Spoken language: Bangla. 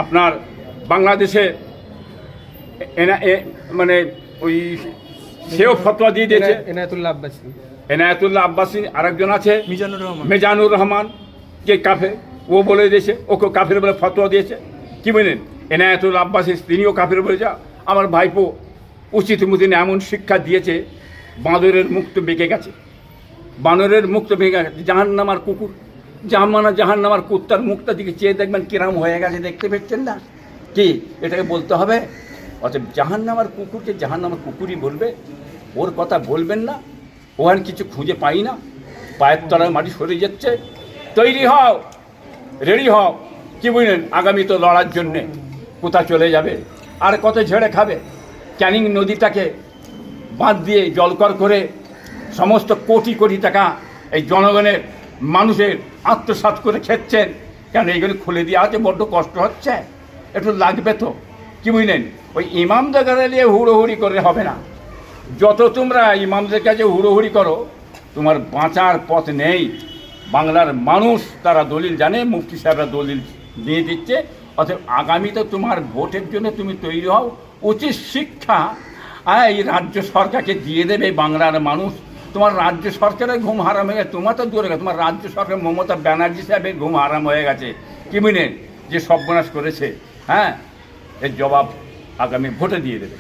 আপনার বাংলাদেশে মানে ওই সেও ফতোয়া দিয়ে দিয়েছে এনায়েতুল্লাহ আব্বাসী, আরেকজন আছে মিজানুর রহমান, যে কাফের, ও বলে দিয়েছে, ওকে কাফের বলে ফতোয়া দিয়েছে। কি বলেন, এনায়েতুল্লাহ আব্বাসী তিনিও কাফের বলে যা। আমার ভাইপো উচিত মতিন এমন শিক্ষা দিয়েছে, বাঁদরের মুখ তো বেঁকে গেছে, বানরের মুখ তো বেঁকে গেছে। জাহান্নামার কুকুর, জাহান্নামার কুত্তার মুখটা দিকে চেয়ে দেখবেন কিরাম হয়ে গেছে, দেখতে পেচ্ছেন না? কি এটাকে বলতে হবে? অতএব জাহান্নামার কুকুরকে জাহান্নামার কুকুরই বলবে, ওর কথা বলবেন না। ও আর কিছু খুঁজে পাই না, পায়ের তলায় মাটি সরে যাচ্ছে। তৈরি হও, রেডি হও। কি বুঝলেন, আগামী তো লড়ার জন্যে কোথা চলে যাবে, আর কত ঝেড়ে খাবে। ক্যানিং নদীটাকে বাঁধ দিয়ে জলকর করে সমস্ত কোটি কোটি টাকা এই জনগণের মানুষের আত্মসাৎ করে খেচ্ছেন। কেন এইগুলো খুলে দিয়ে আছে, বড্ড কষ্ট হচ্ছে, একটু লাগবে তো। কি বুঝলেন, ওই ইমামদের কাছে নিয়ে হুড়োহুড়ি করে হবে না। যত তোমরা ইমামদের কাছে হুড়োহুড়ি করো, তোমার বাঁচার পথ নেই। বাংলার মানুষ তারা দলিল জানে, মুফতি সাহেবরা দলিল দিয়ে দিচ্ছে। অতএব আগামীতে তোমার ভোটের জন্য তুমি তৈরি হও। উচিত শিক্ষা এই রাজ্য সরকারকে দিয়ে দেবে বাংলার মানুষ। তোমার রাজ্য সরকারের ঘুম হারাম হয়ে গেছে, তোমার তো দূরে গেছে, তোমার রাজ্য সরকার মমতা ব্যানার্জি সাহেবের ঘুম হারাম হয়ে গেছে। কি বুঝলেন, যে সর্বনাশ করেছে, হ্যাঁ, এর জবাব আগামী ভোটে দিয়ে দেবে।